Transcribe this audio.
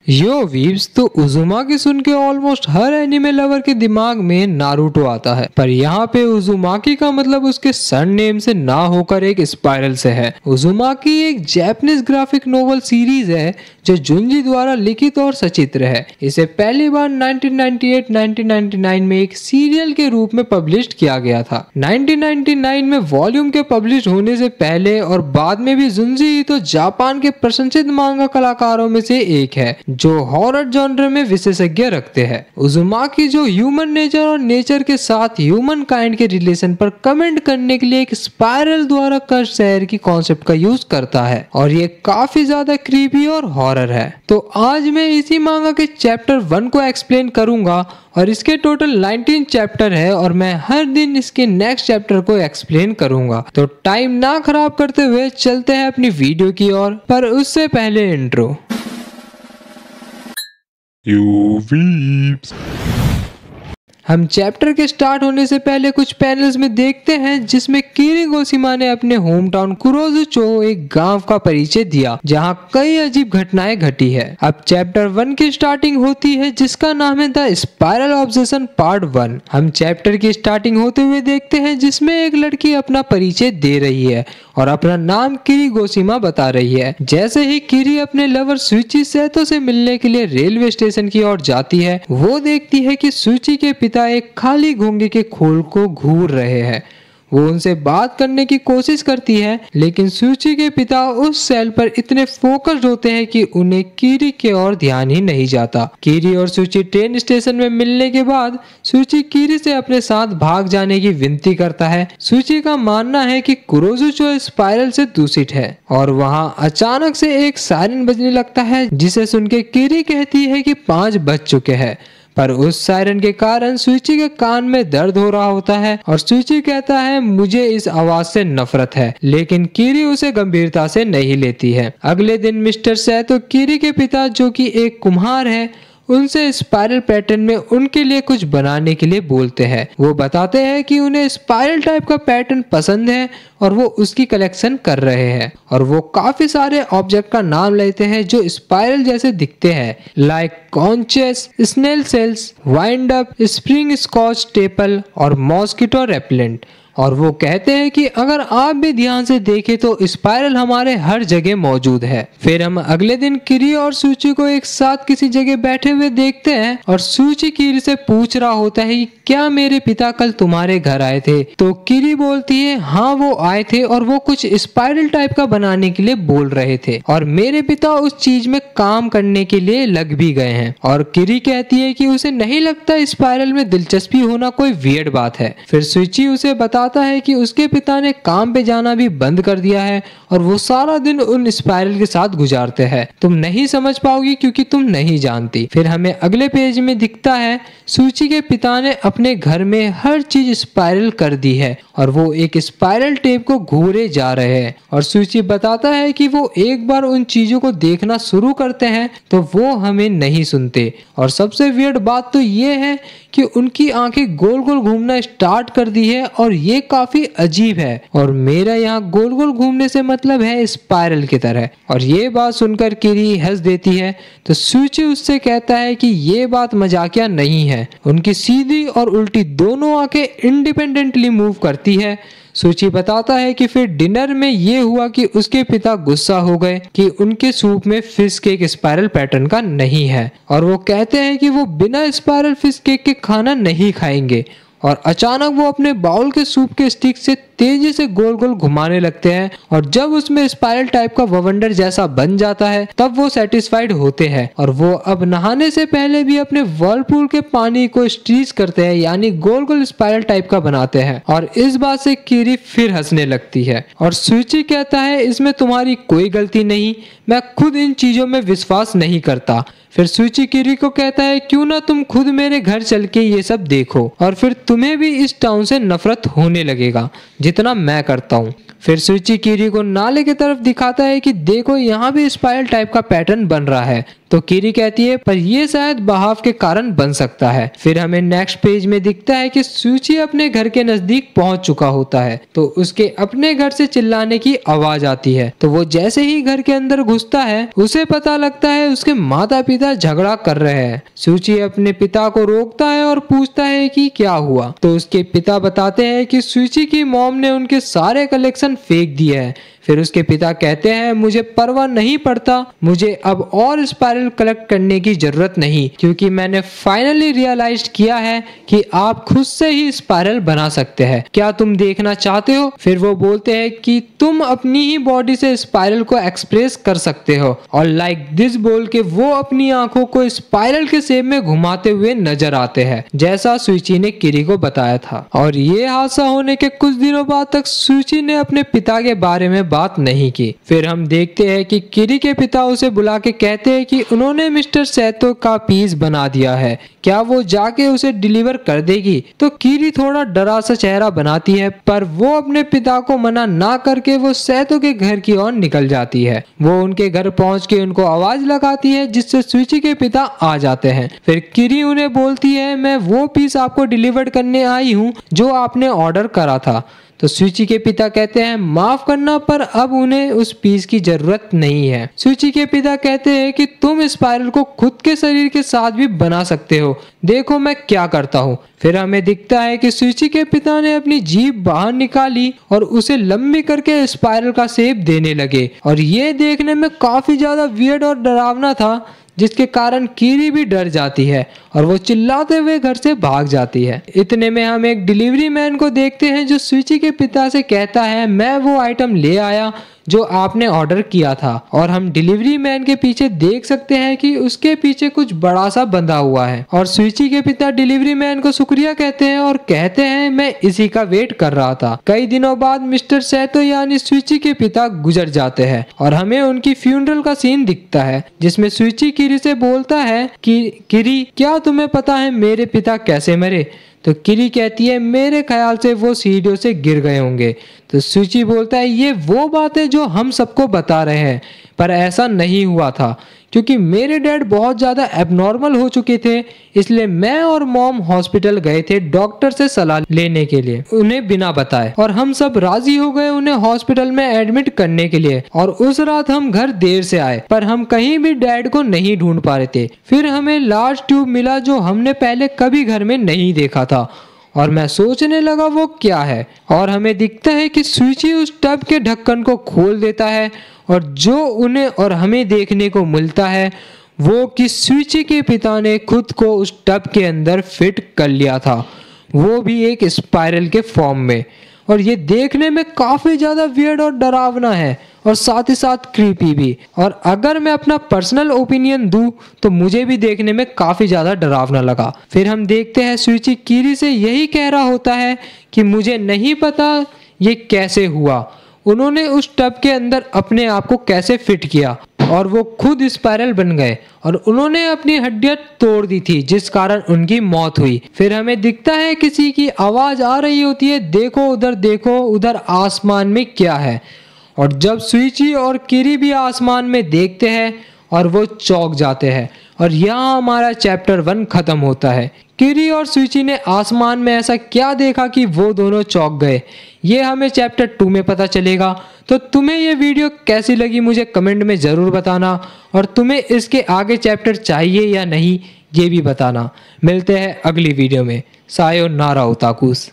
यो weaves, तो उजुमाकी सुन के almost हर anime lover के दिमाग में नारुतो आता है, पर यहाँ पे उजुमाकी का मतलब उसके सन नेम से ना होकर एक स्पाइरल से है। उजुमाकी एक जापानीज ग्राफिक नोवेल सीरीज है जो जुंजी द्वारा लिखित और सचित्र है। इसे पहली बार 1998-1999 में एक सीरियल के रूप में पब्लिश किया गया था। 1999 में वॉल्यूम के पब्लिश होने से पहले और बाद में भी जुंजी तो जापान के प्रशंसित मांगा कलाकारों में से एक है जो हॉरर जॉनर में विशेषज्ञ रखते हैं। उजुमाकी जो ह्यूमन नेचर और नेचर के साथ ह्यूमन काइंड के रिलेशन पर कमेंट करने के लिए एक स्पाइरल द्वारा कर्स शहर की कॉन्सेप्ट का यूज करता है और ये काफी ज्यादा क्रीपी और हॉरर है। तो आज मैं इसी मांगा के चैप्टर 1 को एक्सप्लेन करूंगा और इसके टोटल 19 चैप्टर है और मैं हर दिन इसके नेक्स्ट चैप्टर को एक्सप्लेन करूंगा। तो टाइम ना खराब करते हुए चलते हैं अपनी वीडियो की ओर, पर उससे पहले इंट्रो। हम चैप्टर के स्टार्ट होने से पहले कुछ पैनल्स में देखते हैं जिसमें किरीगोशिमा ने अपने होम टाउन कुरोजुचो एक गांव का परिचय दिया जहां कई अजीब घटनाएं घटी है। अब चैप्टर 1 की स्टार्टिंग होती है जिसका नाम है द स्पाइरल ऑब्सेशन पार्ट 1। हम चैप्टर की स्टार्टिंग होते हुए देखते हैं जिसमें एक लड़की अपना परिचय दे रही है और अपना नाम किरीगोशिमा बता रही है। जैसे ही किरी अपने लवर सुची सेतो से मिलने के लिए रेलवे स्टेशन की ओर जाती है, वो देखती है कि सुची के पिता एक खाली घोंगे के खोल को घूर रहे हैं। वो उनसे बात करने की कोशिश करती है लेकिन सुची के पिता उस सेल पर इतने फोकस्ड होते हैं कि उन्हें किरी के ओर ध्यान ही नहीं जाता। किरी और सुची ट्रेन स्टेशन में मिलने के बाद सुची किरी से अपने साथ भाग जाने की विनती करता है। सुची का मानना है कि कुरोजुचो स्पाइरल से दूषित है और वहाँ अचानक से एक सायरन बजने लगता है जिसे सुन के किरी कहती है कि 5 बज चुके हैं, पर उस सायरन के कारण सुची के कान में दर्द हो रहा होता है और सुची कहता है मुझे इस आवाज से नफरत है, लेकिन किरी उसे गंभीरता से नहीं लेती है। अगले दिन मिस्टर सेतो किरी के पिता जो कि एक कुम्हार है उनसे स्पाइरल पैटर्न में उनके लिए कुछ बनाने के लिए बोलते हैं। वो बताते हैं कि उन्हें स्पाइरल टाइप का पैटर्न पसंद है और वो उसकी कलेक्शन कर रहे हैं और वो काफी सारे ऑब्जेक्ट का नाम लेते हैं जो स्पाइरल जैसे दिखते हैं, like conches, snail shells, wind up, spring scotch staple और मॉस्किटो रेपेलेंट। और वो कहते हैं कि अगर आप भी ध्यान से देखें तो स्पाइरल हमारे हर जगह मौजूद है। फिर हम अगले दिन किरी और सुची को एक साथ किसी जगह बैठे हुए देखते हैं और सुची किरी से पूछ रहा होता है कि क्या मेरे पिता कल तुम्हारे घर आए थे? तो किरी बोलती है हाँ वो आए थे और वो कुछ स्पाइरल टाइप का बनाने के लिए बोल रहे थे और मेरे पिता उस चीज में काम करने के लिए लग भी गए हैं। और किरी कहती है कि उसे नहीं लगता स्पाइरल में दिलचस्पी होना कोई वियर्ड बात है। फिर सुची उसे बताता है कि उसके पिता ने काम पे जाना भी बंद कर दिया है और वो सारा दिन उन स्पाइरल के साथ गुजारते हैं। तुम नहीं समझ पाओगी क्योंकि तुम नहीं जानती। फिर हमें अगले पेज में दिखता है सुची के पिता ने अपने घर में हर चीज स्पाइरल कर दी है और वो एक स्पाइरल टेप को घूरे जा रहे हैं और सुची बताता है कि वो एक बार उन चीजों को देखना शुरू करते हैं तो वो हमें नहीं सुनते। और सबसे वियर्ड बात तो ये है कि उनकी आंखें गोल गोल घूमना स्टार्ट कर दी है और ये काफी अजीब है और मेरा यहाँ गोल गोल घूमने से मतलब है स्पाइरल की तरह। और ये बात सुनकर किरी हंस देती है तो सुची उससे कहता है कि ये बात मजाकिया नहीं है। उनकी सीधी और उल्टी दोनों आंखें इंडिपेंडेंटली मूव करती है। सुची बताता है कि फिर डिनर में ये हुआ कि उसके पिता गुस्सा हो गए कि उनके सूप में फिश केक स्पाइरल पैटर्न का नहीं है और वो कहते हैं कि वो बिना स्पाइरल फिश केक के खाना नहीं खाएंगे। और अचानक वो अपने बाउल के सूप के स्टिक से तेजी से गोल गोल घुमाने लगते हैं और जब उसमें स्पाइरल टाइप का ववंडर जैसा बन जाता है तब वो सेटिस्फाइड होते हैं और वो अब नहाने से पहले भी अपने वर्लपूल के पानी को स्ट्रीच करते हैं, यानी गोल गोल स्पाइरल टाइप का बनाते हैं। और इस बात से किरी फिर हंसने लगती है और सुची कहता है इसमें तुम्हारी कोई गलती नहीं, मैं खुद इन चीजों में विश्वास नहीं करता। फिर सुची किरी को कहता है क्यों ना तुम खुद मेरे घर चल के ये सब देखो और फिर तुम्हें भी इस टाउन से नफरत होने लगेगा जितना मैं करता हूँ। फिर सुची किरी को नाले की तरफ दिखाता है कि देखो यहाँ भी स्पाइरल टाइप का पैटर्न बन रहा है। तो किरी कहती है पर ये शायद बहाव के कारण बन सकता है। फिर हमें नेक्स्ट पेज में दिखता है कि सूची अपने घर के नजदीक पहुंच चुका होता है तो उसके अपने घर से चिल्लाने की आवाज आती है। तो वो जैसे ही घर के अंदर घुसता है उसे पता लगता है उसके माता पिता झगड़ा कर रहे हैं। सूची अपने पिता को रोकता है और पूछता है कि क्या हुआ। तो उसके पिता बताते हैं कि सूची की मॉम ने उनके सारे कलेक्शन फेंक दिए हैं। फिर उसके पिता कहते हैं मुझे परवाह नहीं पड़ता, मुझे अब और स्पाइरल कलेक्ट करने की जरूरत नहीं क्योंकि मैंने फाइनली रियलाइज किया है कि आप खुद से ही स्पाइरल बना सकते हैं। क्या तुम देखना चाहते हो? फिर वो बोलते हैं कि तुम अपनी ही बॉडी से स्पाइरल को एक्सप्रेस कर सकते हो और लाइक दिस बोल के वो अपनी आंखों को स्पाइरल के शेप में घुमाते हुए नजर आते हैं जैसा सूची ने किरी को बताया था। और ये हादसा होने के कुछ दिनों बाद तक सूची ने अपने पिता के बारे में बात नहीं की। फिर हम देखते हैं कि किरी के पिता उसे बुला के कहते हैं कि उन्होंने मिस्टर सैतो का पीस बना दिया है, क्या वो जाके उसे डिलीवर कर देगी? तो किरी थोड़ा डरा सा चेहरा बनाती है पर वो अपने पिता को मना ना करके वो सैतो के घर की ओर निकल जाती है। वो उनके घर पहुंच के उनको आवाज लगाती है जिससे सूची के पिता आ जाते हैं। फिर किरी उन्हें बोलती है मैं वो पीस आपको डिलीवर करने आई हूँ जो आपने ऑर्डर करा था। तो सूची के पिता कहते हैं माफ करना पर अब उन्हें उस पीस की जरूरत नहीं है। सूची के पिता कहते हैं कि तुम स्पाइरल को खुद के शरीर के साथ भी बना सकते हो, देखो मैं क्या करता हूँ। फिर हमें दिखता है कि सूची के पिता ने अपनी जीभ बाहर निकाली और उसे लंबी करके स्पाइरल का शेप देने लगे और ये देखने में काफी ज्यादा वियर्ड और डरावना था जिसके कारण किरी भी डर जाती है और वो चिल्लाते हुए घर से भाग जाती है। इतने में हम एक डिलीवरी मैन को देखते हैं जो सूची के पिता से कहता है मैं वो आइटम ले आया जो आपने ऑर्डर किया था और हम डिलीवरी मैन के पीछे देख सकते हैं कि उसके पीछे कुछ बड़ा सा बंधा हुआ है और सूची के पिता डिलीवरी मैन को शुक्रिया कहते हैं और कहते हैं मैं इसी का वेट कर रहा था। कई दिनों बाद मिस्टर सैतो यानी सूची के पिता गुजर जाते हैं और हमें उनकी फ्यूनरल का सीन दिखता है जिसमें सूची किरी से बोलता है कि किरी क्या तुम्हें पता है मेरे पिता कैसे मरे? तो किरी कहती है मेरे ख्याल से वो सीढ़ियों से गिर गए होंगे। तो सूची बोलता है ये वो बात है जो हम सबको बता रहे हैं पर ऐसा नहीं हुआ था क्योंकि मेरे डैड बहुत ज़्यादा एबनॉर्मल हो चुके थे, इसलिए मैं और मॉम हॉस्पिटल गए थे डॉक्टर से सलाह लेने के लिए उन्हें बिना बताए और हम सब राजी हो गए उन्हें हॉस्पिटल में एडमिट करने के लिए। और उस रात हम घर देर से आए पर हम कहीं भी डैड को नहीं ढूंढ पा रहे थे। फिर हमें लार्ज ट्यूब मिला जो हमने पहले कभी घर में नहीं देखा था और मैं सोचने लगा वो क्या है और हमें दिखता है कि सूची उस टब के ढक्कन को खोल देता है और जो उन्हें और हमें देखने को मिलता है वो कि सूची के पिता ने खुद को उस टब के अंदर फिट कर लिया था, वो भी एक स्पाइरल के फॉर्म में। और ये देखने में काफी ज्यादा वियर्ड और डरावना है और साथ ही साथ क्रीपी भी। और अगर मैं अपना पर्सनल ओपिनियन दूं तो मुझे भी देखने में काफी ज्यादा डरावना लगा। फिर हम देखते हैं सूची किरी से यही कह रहा होता है कि मुझे नहीं पता ये कैसे हुआ, उन्होंने उस टब के अंदर अपने आप को कैसे फिट किया और वो खुद स्पाइरल बन गए और उन्होंने अपनी हड्डियां तोड़ दी थी जिस कारण उनकी मौत हुई। फिर हमें दिखता है किसी की आवाज आ रही होती है देखो उधर आसमान में क्या है। और जब सूची और किरी भी आसमान में देखते हैं और वो चौंक जाते हैं और यहाँ हमारा चैप्टर 1 खत्म होता है। किरी और सूची ने आसमान में ऐसा क्या देखा कि वो दोनों चौंक गए, ये हमें चैप्टर 2 में पता चलेगा। तो तुम्हें ये वीडियो कैसी लगी मुझे कमेंट में ज़रूर बताना और तुम्हें इसके आगे चैप्टर चाहिए या नहीं ये भी बताना। मिलते हैं अगली वीडियो में। सायोनारा ओताकुस।